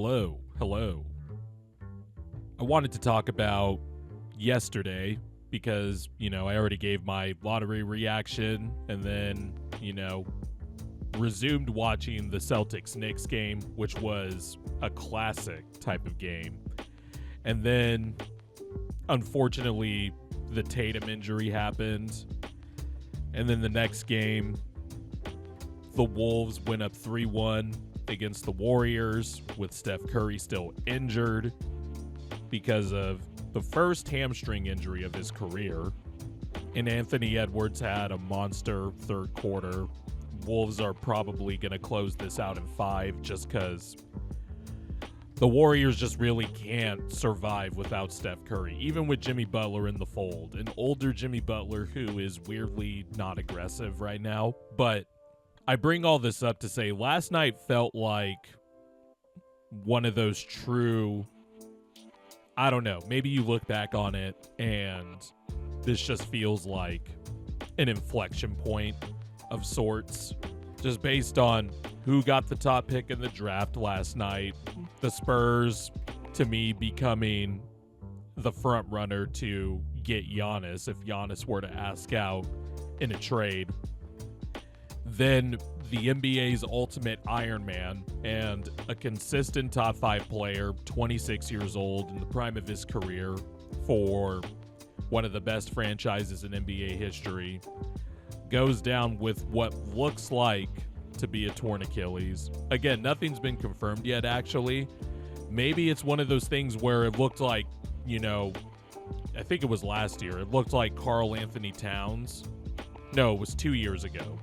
Hello. I wanted to talk about yesterday because, I already gave my lottery reaction and then, resumed watching the Celtics-Knicks game, which was a classic type of game. And then, unfortunately, the Tatum injury happened. And then the next game, the Wolves went up 3-1 against the Warriors with Steph Curry still injured because of the first hamstring injury of his career. And Anthony Edwards had a monster third quarter. Wolves are probably going to close this out in 5 just because the Warriors just really can't survive without Steph Curry, even with Jimmy Butler in the fold. An older Jimmy Butler who is weirdly not aggressive right now. But I bring all this up to say last night felt like one of those true, I don't know, maybe you look back on it and this just feels like an inflection point of sorts, just based on who got the top pick in the draft last night. The Spurs, to me, becoming the front runner to get Giannis if Giannis were to ask out in a trade. Then the NBA's ultimate Iron Man and a consistent top 5 player, 26 years old in the prime of his career for one of the best franchises in NBA history, goes down with what looks like to be a torn Achilles. Again, nothing's been confirmed yet, actually. Maybe it's one of those things where it looked like, I think it was last year, it looked like Karl Anthony Towns. No, it was 2 years ago.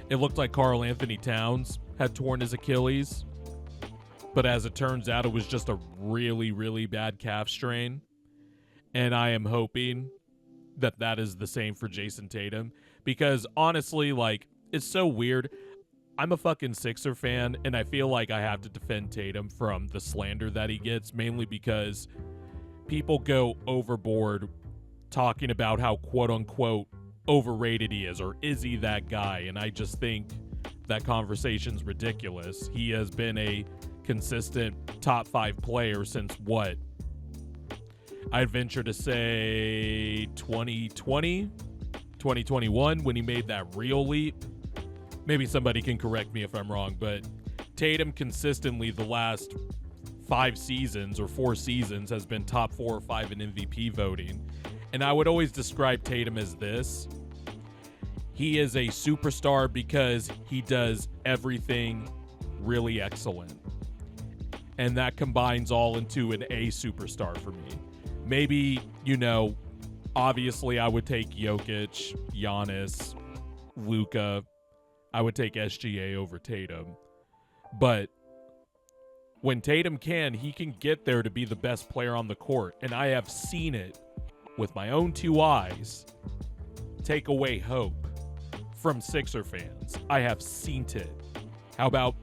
It looked like Karl Anthony Towns had torn his Achilles, but as it turns out, it was just a really, really bad calf strain. And I am hoping that is the same for Jason Tatum, because honestly, it's so weird. I'm a fucking Sixer fan, and I feel like I have to defend Tatum from the slander that he gets, mainly because people go overboard talking about how quote-unquote overrated he is, or is he that guy? And I just think that conversation's ridiculous. He has been a consistent top 5 player since what? I'd venture to say 2020, 2021, when he made that real leap. Maybe somebody can correct me if I'm wrong, but Tatum consistently the last 5 seasons or 4 seasons has been top 4 or 5 in MVP voting. And I would always describe Tatum as this. He is a superstar because he does everything really excellent. And that combines all into an A superstar for me. Maybe, obviously I would take Jokic, Giannis, Luka. I would take SGA over Tatum. But when Tatum he can get there to be the best player on the court. And I have seen it with my own 2 eyes take away hope from Sixer fans. I have seen it. How about,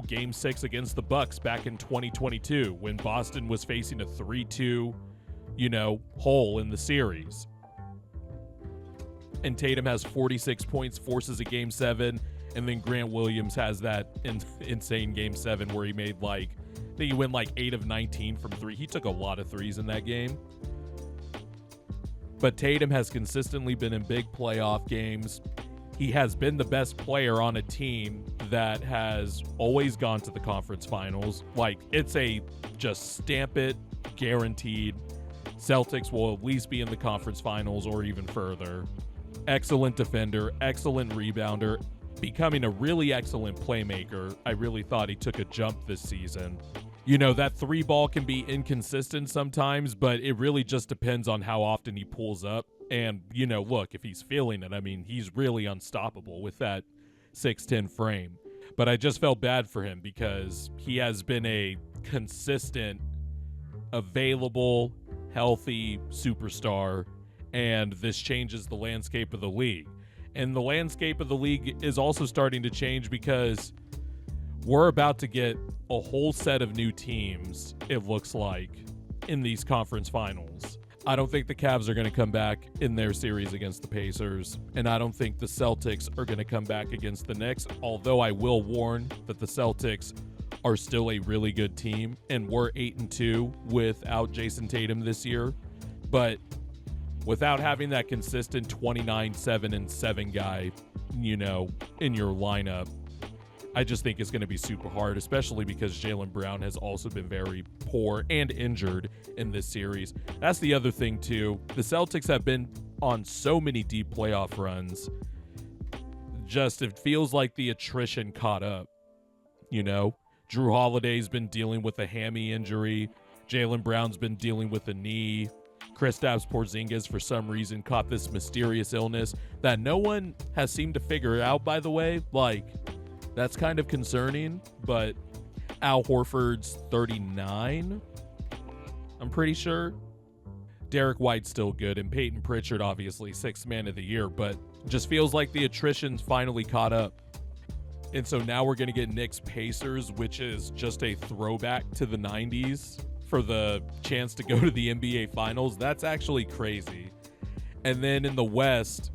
Game 6 against the Bucks back in 2022 when Boston was facing a 3-2 hole in the series. And Tatum has 46 points, forces a Game 7, and then Grant Williams has that insane Game 7 where he made I think he went 8 of 19 from 3. He took a lot of threes in that game. But Tatum has consistently been in big playoff games. He has been the best player on a team that has always gone to the conference finals. It's a just stamp it, guaranteed. Celtics will at least be in the conference finals or even further. Excellent defender, excellent rebounder, becoming a really excellent playmaker. I really thought he took a jump this season. That 3 ball can be inconsistent sometimes, but it really just depends on how often he pulls up. And, look, if he's feeling it, he's really unstoppable with that 6'10 frame. But I just felt bad for him because he has been a consistent, available, healthy superstar, and this changes the landscape of the league. And the landscape of the league is also starting to change because we're about to get a whole set of new teams, it looks like, in these conference finals. I don't think the Cavs are going to come back in their series against the Pacers, and I don't think the Celtics are going to come back against the Knicks, although I will warn that the Celtics are still a really good team, and we're 8-2 without Jason Tatum this year. But without having that consistent 29, 7, and 7 guy, in your lineup, I just think it's going to be super hard, especially because Jaylen Brown has also been very poor and injured in this series. That's the other thing, too. The Celtics have been on so many deep playoff runs. Just, it feels like the attrition caught up, Drew Holiday's been dealing with a hammy injury. Jaylen Brown's been dealing with a knee. Kristaps Porzingis, for some reason, caught this mysterious illness that no one has seemed to figure out, by the way. That's kind of concerning, but Al Horford's 39, I'm pretty sure. Derek White's still good, and Peyton Pritchard, obviously, 6th man of the year, but just feels like the attrition's finally caught up. And so now we're going to get Knicks Pacers, which is just a throwback to the 90s for the chance to go to the NBA Finals. That's actually crazy. And then in the West,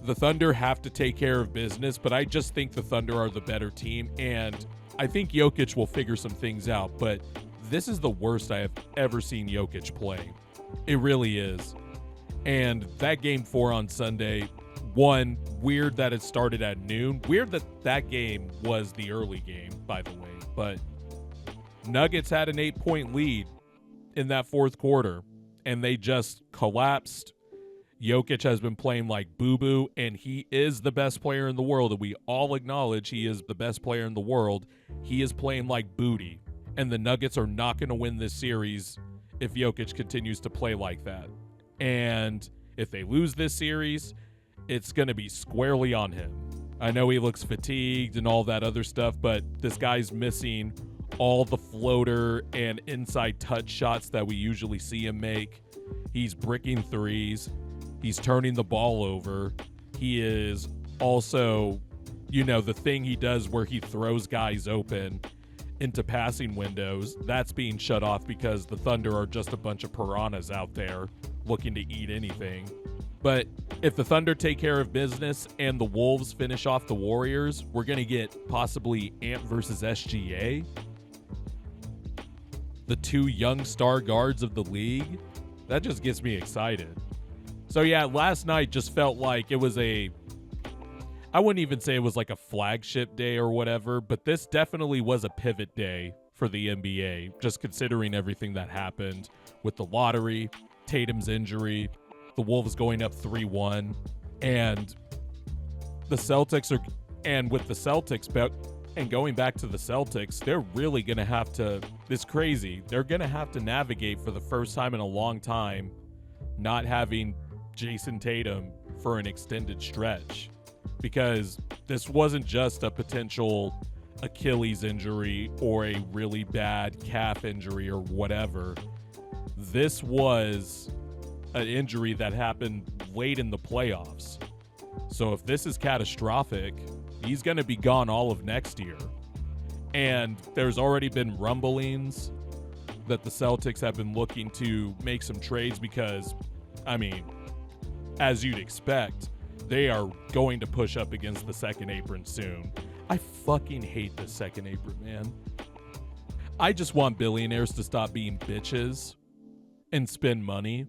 the Thunder have to take care of business, but I just think the Thunder are the better team, and I think Jokic will figure some things out, but this is the worst I have ever seen Jokic play. It really is. And that game 4 on Sunday, one, weird that it started at noon. Weird that game was the early game, by the way. But Nuggets had an 8-point lead in that fourth quarter, and they just collapsed. Jokic has been playing like boo-boo, and he is the best player in the world, and we all acknowledge he is the best player in the world. He is playing like booty, and the Nuggets are not going to win this series if Jokic continues to play like that. And if they lose this series, it's going to be squarely on him. I know he looks fatigued and all that other stuff, but this guy's missing all the floater and inside touch shots that we usually see him make. He's bricking threes. He's turning the ball over. He is also, the thing he does where he throws guys open into passing windows, that's being shut off because the Thunder are just a bunch of piranhas out there looking to eat anything. But if the Thunder take care of business and the Wolves finish off the Warriors, we're going to get possibly Ant versus SGA. The 2 young star guards of the league. That just gets me excited. So yeah, last night just felt like it was I wouldn't even say it was like a flagship day or whatever, but this definitely was a pivot day for the NBA, just considering everything that happened with the lottery, Tatum's injury, the Wolves going up 3-1, and the Celtics and going back to the Celtics, they're really going to have to, it's crazy, they're going to have to navigate for the first time in a long time not having Jason Tatum for an extended stretch, because this wasn't just a potential Achilles injury or a really bad calf injury or whatever. This was an injury that happened late in the playoffs. So if this is catastrophic, he's going to be gone all of next year. And there's already been rumblings that the Celtics have been looking to make some trades because, as you'd expect, they are going to push up against the second apron soon. I fucking hate the second apron, man. I just want billionaires to stop being bitches and spend money.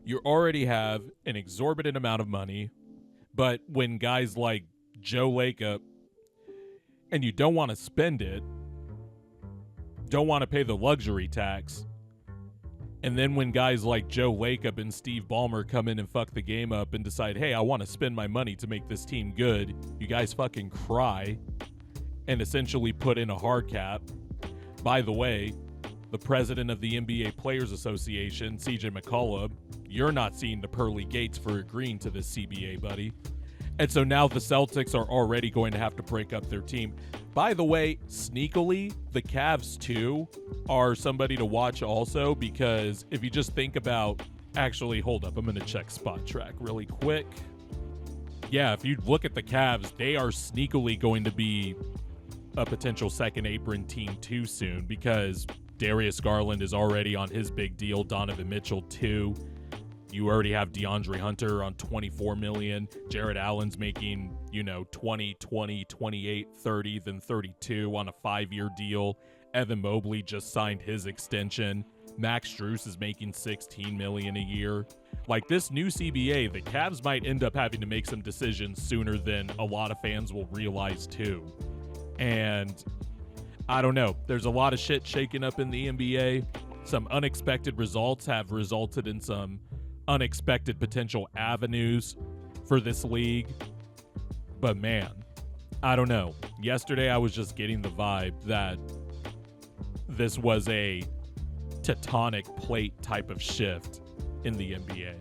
You already have an exorbitant amount of money, but when guys like Joe Lacob, and you don't want to spend it, don't want to pay the luxury tax, and then when guys like Joe Lacob and Steve Ballmer come in and fuck the game up and decide, hey, I want to spend my money to make this team good, you guys fucking cry and essentially put in a hard cap. By the way, the president of the NBA Players Association, CJ McCullough, you're not seeing the pearly gates for agreeing to this CBA, buddy. And so now the Celtics are already going to have to break up their team. By the way, sneakily, the Cavs, too, are somebody to watch also, because if you just think about... Actually, hold up. I'm going to check Spot Track really quick. Yeah, if you look at the Cavs, they are sneakily going to be a potential second apron team too soon, because Darius Garland is already on his big deal. Donovan Mitchell, too. You already have DeAndre Hunter on $24 million. Jared Allen's making, 20, 20, 28, 30, then 32 on a 5-year deal. Evan Mobley just signed his extension. Max Strus is making $16 million a year. Like, this new CBA, the Cavs might end up having to make some decisions sooner than a lot of fans will realize too. And I don't know. There's a lot of shit shaking up in the NBA. Some unexpected results have resulted in some unexpected potential avenues for this league. But man, I don't know. Yesterday I was just getting the vibe that this was a tectonic plate type of shift in the NBA.